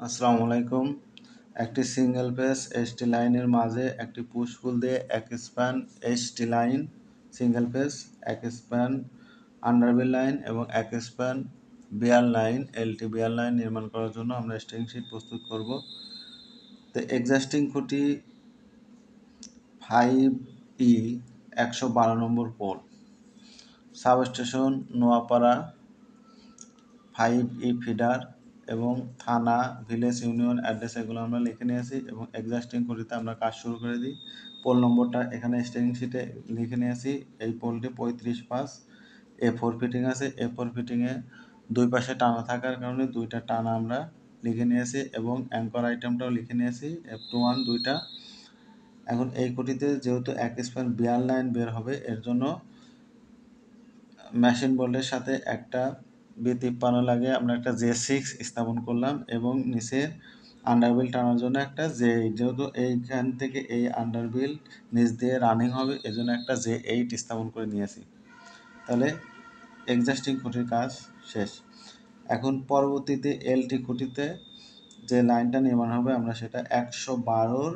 আসসালামু আলাইকুম। একটি সিঙ্গেল ফেজ এইচটি লাইনের মাঝে একটি পুশ পুল দিয়ে এক span HT line single phase, এক স্প্যান আন্ডারবিল লাইন এবং এক span bare line LT bare line নির্মাণ করার জন্য আমরা স্ট্রিং শিট প্রস্তুত করব। তো এক্সাস্টিং খুঁটি 5E 112 number pole, substation Noapara 5E feeder এবং থানা, ভিলেজ, ইউনিয়ন অ্যাড্রেস এগুলো আমরা লিখে নিয়েছি এবং এক্সাস্টিং খুঁটিতে আমরা কাজ শুরু করে দিই। পোল নম্বরটা এখানে স্ট্রিং শিটে লিখে নিয়েছি। এই পোলটি 35 A4 ফিটিং আছে। A4 ফিটিংয়ে দুই পাশে টানা থাকার কারণে দুইটা টানা আমরা লিখে নিয়েছি এবং অ্যাঙ্কর আইটেমটাও লিখে নিয়েছি F21 দুইটা। এখন এই খুঁটিতে যেহেতু এক স্প্যান বিয়ার লাইন বের হবে, এর জন্য মেশিন বোর্ডের সাথে একটা B53 লাগে আমরা একটা J6 স্থাপন করলাম এবং নিচে আন্ডারবিল টানার জন্য একটা J8, যেহেতু এইখান থেকে এই আন্ডারবিল নিচ দিয়ে রানিং হবে এজন্য একটা J8 স্থাপন করে নিয়েছি। তাহলে এক্সাস্টিং খুঁটির কাজ শেষ। এখন পরবর্তীতে এলটি খুঁটিতে যে লাইনটা নির্মাণ হবে আমরা সেটা 112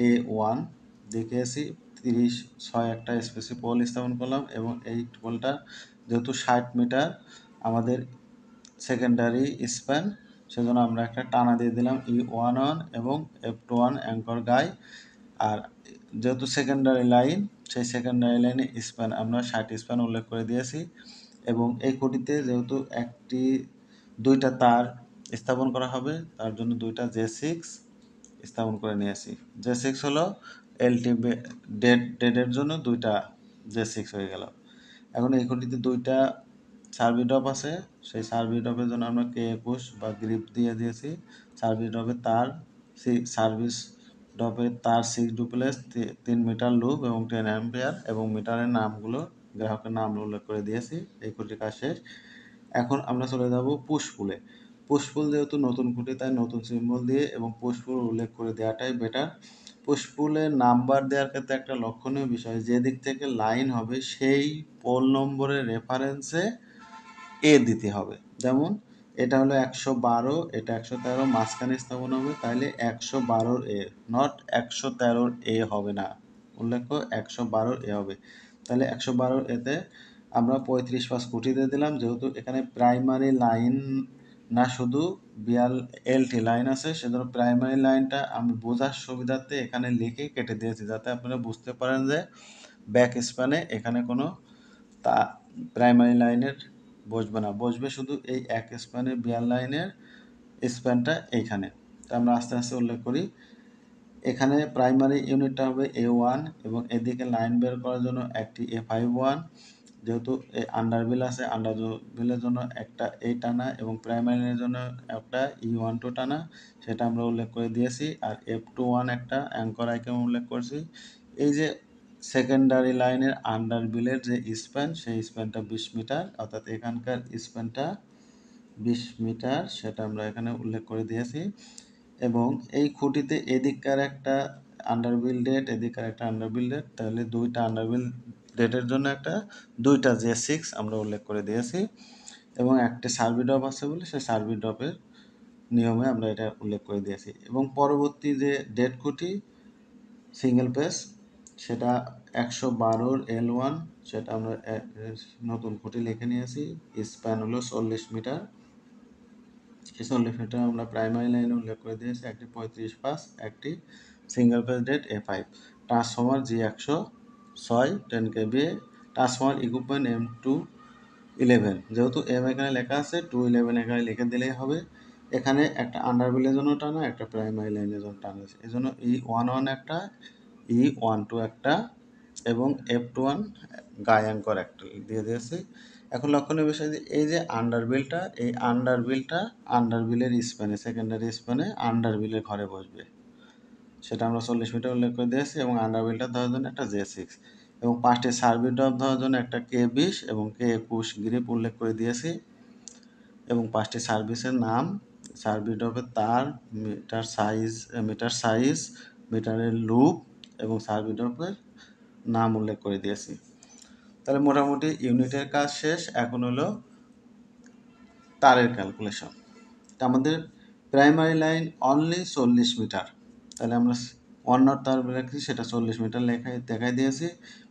A1 দেখিয়েছি। 36 একটা স্পেসি পোল স্থাপন করলাম এবং এই পোলটা যেহেতু 60 মিটার আমাদের সেকেন্ডারি স্প্যান, সেজন্য আমরা একটা টানা দিয়ে দিলাম E11 এবং F21 অ্যাঙ্কর গাই। আর যেহেতু সেকেন্ডারি লাইন, সেই সেকেন্ডারি লাইনে স্প্যান আমরা 60 স্প্যান উল্লেখ করে দিয়েছি এবং এই খুঁটিতে যেহেতু দুইটা তার স্থাপন করা হবে তার জন্য দুইটা J6 স্থাপন করে নিয়েছি। J6 হলো এলটি ডেডের জন্য দুইটা J6 হয়ে গেল। এখন এই খুঁটিতে দুইটা সার্ভি ড্রপ আছে, সেই সার্ভি ড্রপের জন্য আমরা K21 বা গ্রিপ দিয়ে দিয়েছি। সার্ভি ড্রপের তার সার্ভিস ড্রপের তার 6 ডুপ্লেক্স 3 মিটার লুপ এবং 10 অ্যাম্পিয়ার এবং মিটারের নামগুলো গ্রাহকের নাম উল্লেখ করে দিয়েছি। এই খুঁটির কাজ শেষ। এখন আমরা চলে যাব পুশপুলে। পুশপুল যেহেতু নতুন খুঁটি তাই নতুন সিম্বল দিয়ে এবং পুশপুল উল্লেখ করে দেওয়াটাই বেটার। পুশপুলের নাম্বার দেওয়ার ক্ষেত্রে একটা লক্ষণীয় বিষয়, যে দিক থেকে লাইন হবে সেই পোল নম্বরের রেফারেন্সে এ দিতে হবে। যেমন এটা হলো 112, এটা 113, মাঝখানে স্থাপন হবে, তাহলে 112 A, নট 113 A হবে না, উল্লেখ্য 112 A হবে। তাহলে 112 এতে আমরা 35 খুঁটি দিয়ে দিলাম। যেহেতু এখানে প্রাইমারি লাইন না শুধু এলটি লাইন আছে, সেজন্য প্রাইমারি লাইনটা আমি বোঝার সুবিধার্থে এখানে লিখে কেটে দিয়েছি, যাতে আপনারা বুঝতে পারেন যে ব্যাক স্প্যানে এখানে কোনো তা প্রাইমারি লাইনের বসবে না, বসবে শুধু এই এক স্প্যানের বিয়ার লাইনের স্প্যানটা এইখানে। তা আমরা আস্তে আস্তে উল্লেখ করি। এখানে প্রাইমারি ইউনিটটা হবে A1 এবং এদিকে লাইন বের করার জন্য একটি A51। যেহেতু এই আন্ডারবিল আছে, আন্ডারবিলের জন্য একটা এই টানা এবং প্রাইমারি লাইনের জন্য একটা E12 টানা, সেটা আমরা উল্লেখ করে দিয়েছি। আর F21 একটা অ্যাঙ্কর আইটেম উল্লেখ করছি। এই যে সেকেন্ডারি লাইনের আন্ডারবিলের যে স্প্যান, সেই স্প্যানটা 20 মিটার, অর্থাৎ এখানকার স্প্যানটা 20 মিটার, সেটা আমরা এখানে উল্লেখ করে দিয়েছি। এবং এই খুঁটিতে এদিককার একটা আন্ডারবিল ডেট, এদিককার একটা আন্ডারবিল ডেট, তাহলে দুইটা আন্ডারবিল ডেটের জন্য দুইটা J6 আমরা উল্লেখ করে দিয়েছি এবং একটা সার্ভি ড্রপ আছে বলে সেই সার্ভি ড্রপের নিয়মে আমরা এটা উল্লেখ করে দিয়েছি। এবং পরবর্তী যে ডেট খুঁটি সিঙ্গেল পেজ, সেটা 112 L1, সেটা আমরা নতুন খুঁটি লিখে নিয়েছি। স্প্যান হলো 40 মিটার। 40 মিটার আমরা প্রাইমারি লাইনে উল্লেখ করে দিয়েছি। একটি 35/5, একটি single phase date A5। Transformer G106 10 kVA। Transformer equipment M211, যেহেতু M এখানে লেখা আছে 211 এখানে লিখে দিলেই হবে। এখানে একটা আন্ডারবিলের জন্য টানা, একটা প্রাইমারি লাইনের জন্য টানা আছে, এই জন্য E11 একটা, E12 একটা এবং F21 গায়ে অ্যাঙ্কর একটা দিয়ে দিয়েছি। এখন লক্ষণীয় বিষয় যে এই যে আন্ডারবিলটা, এই আন্ডারবিলের স্প্যানে, সেকেন্ডারি স্প্যানে আন্ডারবিলের ঘরে বসবে, সেটা আমরা 40 মিটার উল্লেখ করে দিয়েছি। এবং আন্ডারবিলটা ধরার জন্য একটা J6 এবং 5টি সার্ভি ড্রপ ধরার জন্য একটা K20 এবং K21 গ্রিপ উল্লেখ করে দিয়েছি এবং 5টি সার্ভিসের নাম, সার্ভি ড্রপের তার, মিটার সাইজ, মিটারের লুপ এবং সার্ভি ড্রপের নাম উল্লেখ করে দিয়েছি। তাহলে মোটামুটি ইউনিটের কাজ শেষ। এখন হলো তারের ক্যালকুলেশন। তা আমাদের প্রাইমারি লাইন অনলি 40 মিটার, তাহলে আমরা ওয়ান নট তার রেখেছি সেটা 40 মিটার দেখাই দিয়েছি।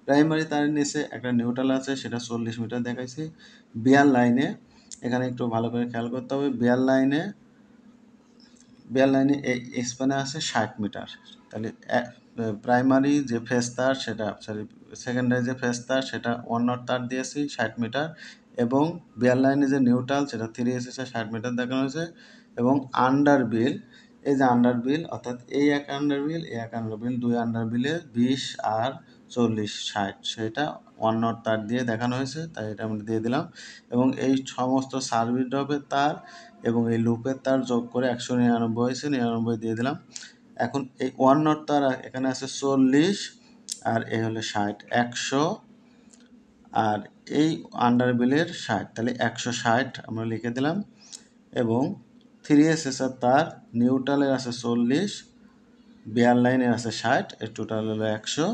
প্রাইমারি তারের নিচে একটা নিউট্রাল আছে সেটা 40 মিটার দেখাইছি। বিয়ার লাইনে এখানে একটু ভালো করে খেয়াল করতে হবে, বিয়ার লাইনে এই স্প্যানে আছে 60 মিটার, তাহলে প্রাইমারি যে ফেজ তার সেটা সেকেন্ডারি যে ফেজ তার সেটা ওয়ান নট তার দিয়েছি 60 মিটার, এবং বিয়ার লাইনে যে নিউট্রাল সেটা 3 এসএসে 60 মিটার দেখানো হয়েছে, এবং আন্ডার বিল, এই যে আন্ডার বিল অর্থাৎ এই এক আন্ডার বিল, এই এক আন্ডার বিল, দুই আন্ডার বিলে 20 আর 40 60 সেটা ওয়ান নট তার দিয়ে দেখানো হয়েছে, তাই এটা আমরা দিয়ে দিলাম। এবং এই সমস্ত সার্ভিস ড্রপের তার এবং এই লুপের তার যোগ করে 199 হয়েছে, 99 দিয়ে দিলাম। এখন এই ওয়ান নট তার এখানে আছে 40 আর এই হলো 60, 100 আর এই আন্ডার বিলের 60, তাহলে 160 আমরা লিখে দিলাম। এবং 3এসএসআর তার নিউট্রালের আছে 40, বিয়ার লাইনের আছে 60, এর টোটাল হলো 100,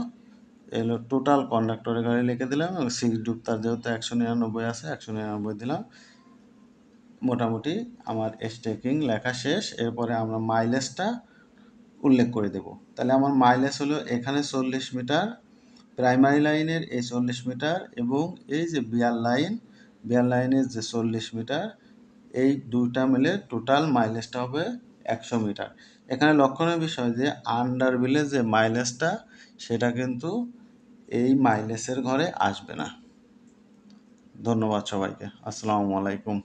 এলো টোটাল কন্ডাক্টরের গাড়ি লিখে দিলাম। এবং সিক্স ডুব তার যেহেতু 199 আছে 199 দিলাম। মোটামুটি আমার স্টেকিং লেখা শেষ। এরপরে আমরা মাইলেজটা উল্লেখ করে দেব। তাহলে আমার মাইলেজ হলো এখানে 40 মিটার, প্রাইমারি লাইনের এই 40 মিটার, এবং এই যে বিয়ার লাইনের যে 40 মিটার, এই দুইটা মিলে টোটাল মাইলেজটা হবে 100 মিটার। এখানে লক্ষণীয় বিষয় যে আন্ডার বিলের যে মাইলেজটা সেটা কিন্তু এই মাইলেজের ঘরে আসবে না। ধন্যবাদ সবাইকে। আসসালামু আলাইকুম।